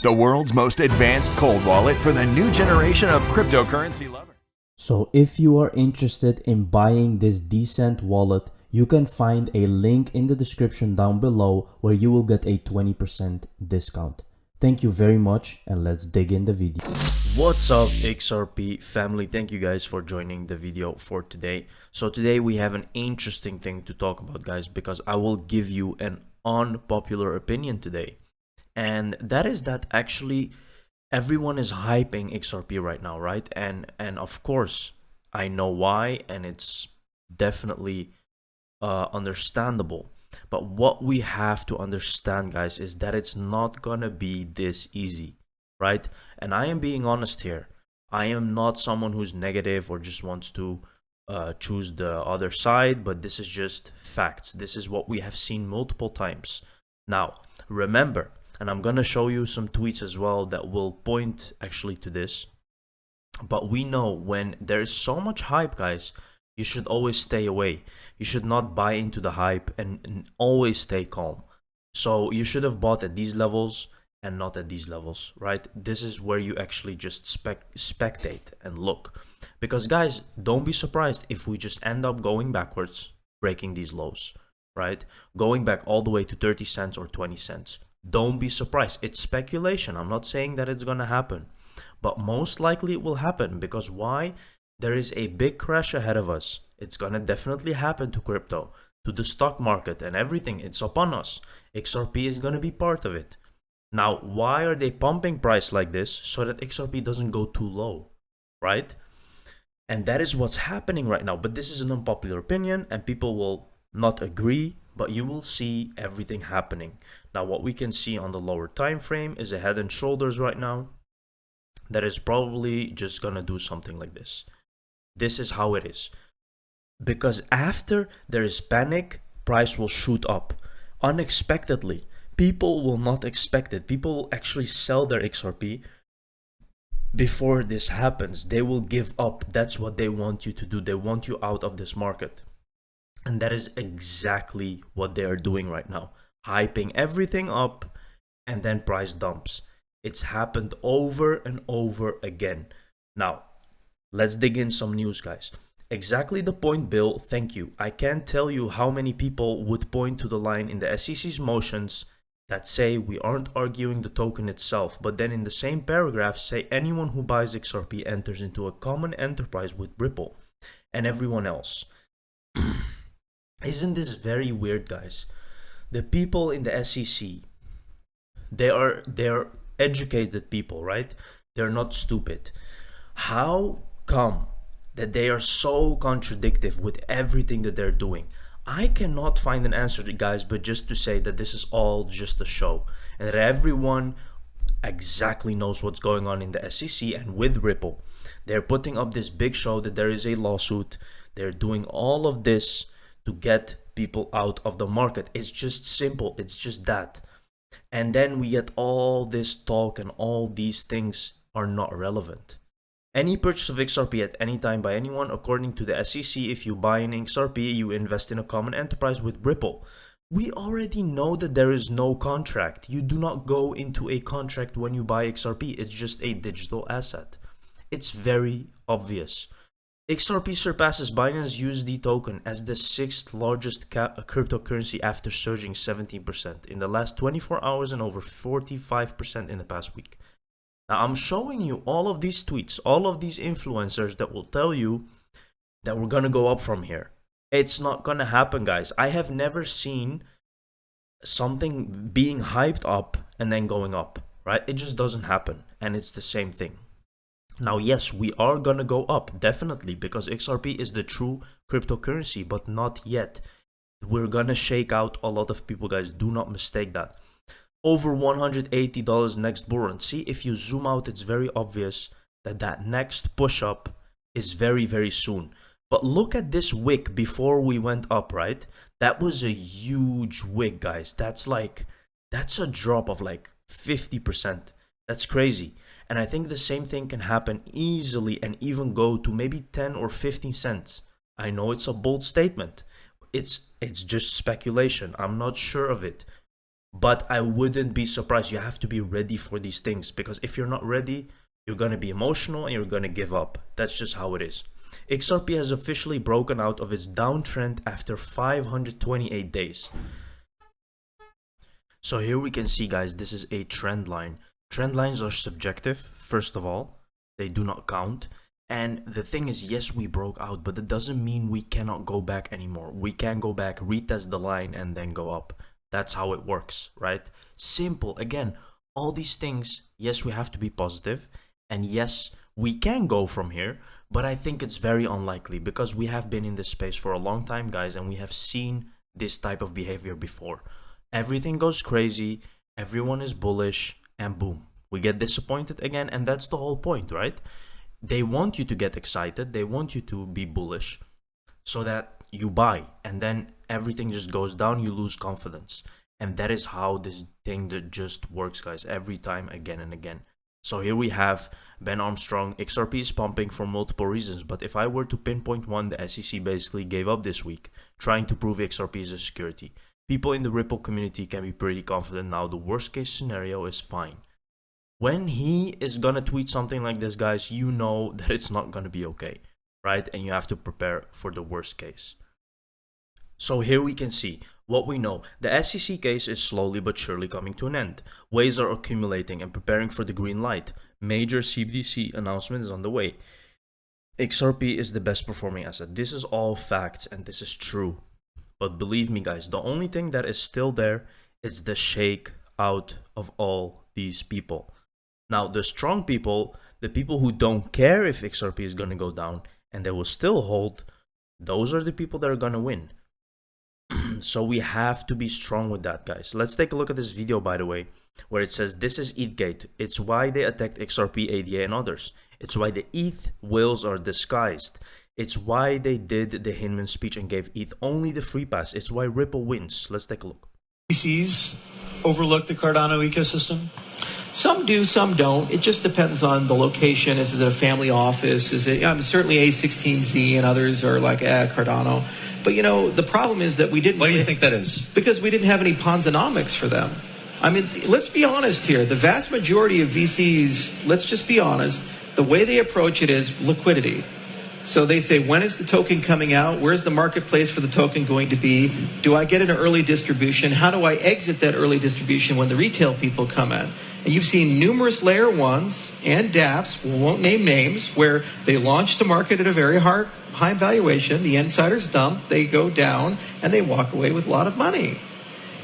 the world's most advanced cold wallet for the new generation of cryptocurrency lovers. So if you are interested in buying this decent wallet, you can find a link in the description down below where you will get a 20% discount. Thank you very much, and let's dig in the video. What's up, XRP family? Thank you guys for joining the video for today. So today we have an interesting thing to talk about, guys, because I will give you an unpopular opinion today. And that is that actually everyone is hyping XRP right now, right? And of course, I know why, and it's definitely understandable. But what we have to understand, guys, is that it's not gonna be this easy, right? And I am being honest here. I am not someone who's negative or just wants to choose the other side, but this is just facts. This is what we have seen multiple times. Now, remember, and I'm gonna show you some tweets as well that will point actually to this. But we know when there is so much hype, guys, you should always stay away. You should not buy into the hype and always stay calm. So you should have bought at these levels and not at these levels, right? This is where you actually just spectate and look. Because guys, don't be surprised if we just end up going backwards, breaking these lows, right? Going back all the way to 30 cents or 20 cents. Don't be surprised. It's speculation. I'm not saying that it's gonna happen, but most likely it will happen. Because why? There is a big crash ahead of us. It's gonna definitely happen to crypto, to the stock market and everything. It's upon us. XRP is gonna be part of it. Now, why are they pumping price like this? So that XRP doesn't go too low, right? And that is what's happening right now. But this is an unpopular opinion and people will not agree, but you will see everything happening. Now, what we can see on the lower time frame is a head and shoulders right now that is probably just gonna do something like this. This is how it is. Because after there is panic, price will shoot up unexpectedly. People will not expect it. People will actually sell their XRP before this happens. They will give up. That's what they want you to do. They want you out of this market. And that is exactly what they are doing right now. Hyping everything up and then price dumps. It's happened over and over again. Now, let's dig in some news, guys. Exactly the point, Bill. Thank you. I can't tell you how many people would point to the line in the SEC's motions that say we aren't arguing the token itself, but then in the same paragraph say anyone who buys XRP enters into a common enterprise with Ripple and everyone else. Isn't this very weird, guys? The people in the SEC, they're educated people, right? They're not stupid. How come that they are so contradictory with everything that they're doing? I cannot find an answer, guys, but just to say that this is all just a show and that everyone exactly knows what's going on in the SEC and with Ripple. They're putting up this big show that there is a lawsuit. They're doing all of this to get people out of the market. It's just simple. It's just that. And then we get all this talk and all these things are not relevant. Any purchase of XRP at any time by anyone, according to the SEC, if you buy an XRP, you invest in a common enterprise with Ripple. We already know that there is no contract. You do not go into a contract when you buy XRP. It's just a digital asset. It's very obvious. XRP surpasses Binance USD token as the 6th largest cryptocurrency after surging 17% in the last 24 hours and over 45% in the past week. Now, I'm showing you all of these tweets, all of these influencers that will tell you that we're going to go up from here. It's not going to happen, guys. I have never seen something being hyped up and then going up, right? It just doesn't happen. And it's the same thing. Now, yes, we are going to go up, definitely, because XRP is the true cryptocurrency, but not yet. We're going to shake out a lot of people, guys. Do not mistake that. Over $180 next bull run. See, if you zoom out, it's very obvious that that next push up is very, very soon. But look at this wick before we went up, right? That was a huge wick, guys. That's a drop of like 50%. That's crazy. And I think the same thing can happen easily and even go to maybe 10 or 15 cents. I know it's a bold statement. It's just speculation. I'm not sure of it. But I wouldn't be surprised. You have to be ready for these things, because if you're not ready, you're going to be emotional and you're going to give up. That's just how it is. XRP has officially broken out of its downtrend after 528 days. So here we can see, guys, this is a trend line. Trend lines are subjective, first of all. They do not count. And the thing is, yes, we broke out, but it doesn't mean we cannot go back anymore. We can go back, retest the line, and then go up. That's how it works, right? Simple. Again, all these things, yes, we have to be positive. And yes, we can go from here, but I think it's very unlikely, because we have been in this space for a long time, guys, and we have seen this type of behavior before. Everything goes crazy, everyone is bullish, and boom, we get disappointed again. And that's the whole point, right? They want you to get excited, they want you to be bullish so that you buy, and then everything just goes down, you lose confidence. And that is how this thing that just works, guys, every time, again and again. So here we have Ben Armstrong. XRP is pumping for multiple reasons, but if I were to pinpoint one, the SEC basically gave up this week, trying to prove XRP is a security. People in the Ripple community can be pretty confident now. The worst case scenario is fine. When he is gonna tweet something like this, guys, you know that it's not gonna be okay, right? And you have to prepare for the worst case. So here we can see what we know. The SEC case is slowly but surely coming to an end. Waves are accumulating and preparing for the green light. Major CBDC announcement is on the way. XRP is the best performing asset. This is all facts and this is true. But believe me, guys, the only thing that is still there is the shake out of all these people. Now, the strong people, the people who don't care if XRP is going to go down and they will still hold, those are the people that are going to win. So we have to be strong with that, guys. Let's take a look at this video, by the way, where it says this is ETHgate. It's why they attacked XRP, ADA, and others. It's why the ETH whales are disguised. It's why they did the Hinman speech and gave ETH only the free pass. It's why Ripple wins. Let's take a look. VCs overlook the Cardano ecosystem? Some do, some don't. It just depends on the location. Is it a family office? Is it certainly A16Z and others are like Cardano. But you know, the problem is that we didn't. Why do you think that is? Because we didn't have any Ponzonomics for them. I mean, let's be honest here. The vast majority of VCs, let's just be honest, the way they approach it is liquidity. So they say, when is the token coming out? Where's the marketplace for the token going to be? Do I get an early distribution? How do I exit that early distribution when the retail people come in? And you've seen numerous layer ones and dApps, we won't name names, where they launch to market at a very high valuation. The insiders dump, they go down, and they walk away with a lot of money.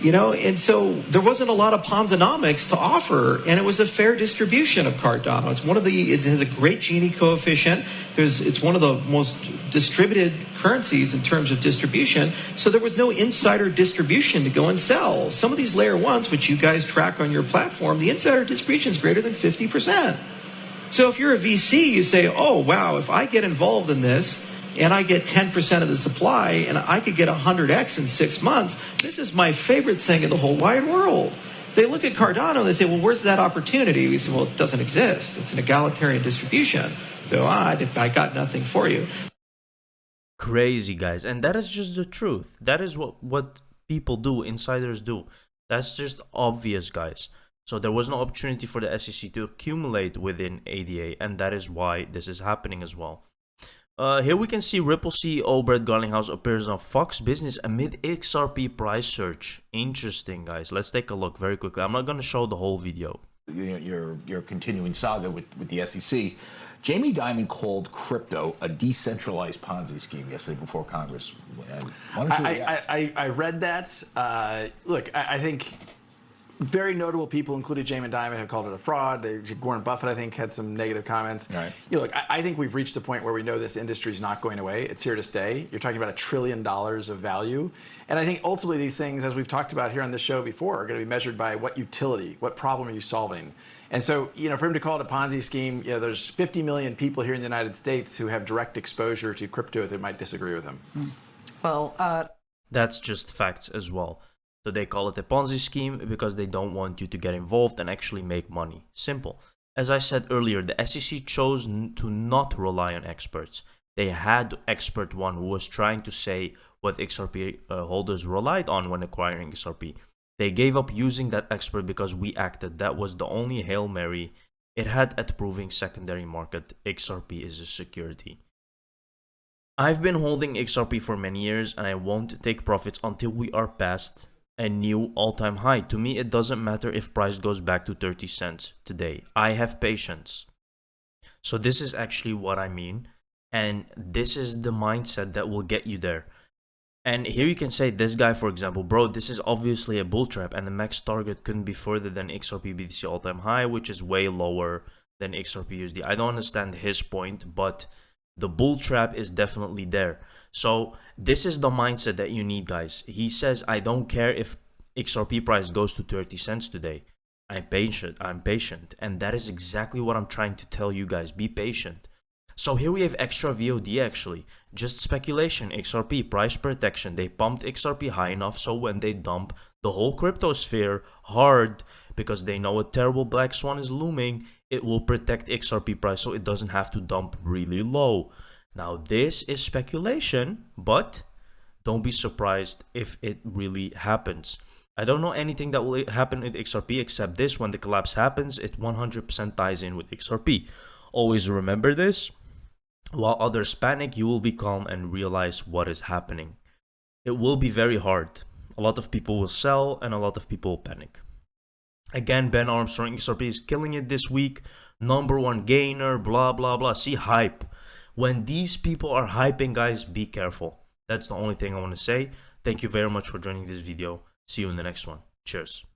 You know, and so there wasn't a lot of Ponzonomics to offer, and it was a fair distribution of Cardano. It has a great Gini coefficient. It's one of the most distributed currencies in terms of distribution. So there was no insider distribution to go and sell. Some of these layer ones, which you guys track on your platform, the insider distribution is greater than 50%. So if you're a VC, you say, oh, wow, if I get involved in this, and I get 10% of the supply, and I could get 100x in 6 months, this is my favorite thing in the whole wide world. They look at Cardano and they say, well, where's that opportunity? We say, well, it doesn't exist. It's an egalitarian distribution. So I got nothing for you. Crazy, guys. And that is just the truth. That is what people do, insiders do. That's just obvious, guys. So there was no opportunity for the SEC to accumulate within ADA, and that is why this is happening as well. Here we can see Ripple CEO Brett Garlinghouse appears on Fox Business amid XRP price surge. Interesting, guys. Let's take a look very quickly. I'm not going to show the whole video. Your continuing saga with the SEC. Jamie Dimon called crypto a decentralized Ponzi scheme yesterday before Congress. I read that. Look, I think very notable people, including Jamie Dimon, have called it a fraud. Warren Buffett, I think, had some negative comments. Right. Look, I think we've reached a point where we know this industry is not going away. It's here to stay. You're talking about $1 trillion of value. And I think ultimately these things, as we've talked about here on this show before, are going to be measured by what utility, what problem are you solving. And so, for him to call it a Ponzi scheme, there's 50 million people here in the United States who have direct exposure to crypto that might disagree with him. Well, that's just facts as well. So they call it a Ponzi scheme because they don't want you to get involved and actually make money. Simple. As I said earlier, the SEC chose to not rely on experts. They had expert one who was trying to say what XRP holders relied on when acquiring XRP. They gave up using that expert because we acted. That was the only Hail Mary it had at proving secondary market XRP is a security. I've been holding XRP for many years and I won't take profits until we are past a new all-time high. To me, it doesn't matter if price goes back to 30 cents today. I have patience. So this is actually what I mean. And this is the mindset that will get you there. And here you can say this guy, for example, bro, this is obviously a bull trap and the max target couldn't be further than XRP BTC all-time high, which is way lower than XRP USD. I don't understand his point, but the bull trap is definitely there. So this is the mindset that you need, guys. He says, I don't care if XRP price goes to 30 cents today. I'm patient. And that is exactly what I'm trying to tell you guys. Be patient. So here we have extra VOD actually. Just speculation, XRP, price protection. They pumped XRP high enough so when they dump the whole crypto sphere hard because they know a terrible black swan is looming, it will protect XRP price so it doesn't have to dump really low. Now this is speculation, but don't be surprised if it really happens. I don't know anything that will happen with XRP except this. When the collapse happens, it 100% ties in with XRP. Always remember this. While others panic, you will be calm and realize what is happening. It will be very hard. A lot of people will sell and a lot of people will panic. Again, Ben Armstrong, XRP is killing it this week. #1 gainer, blah, blah, blah. See, hype. When these people are hyping, guys, be careful. That's the only thing I want to say. Thank you very much for joining this video. See you in the next one. Cheers.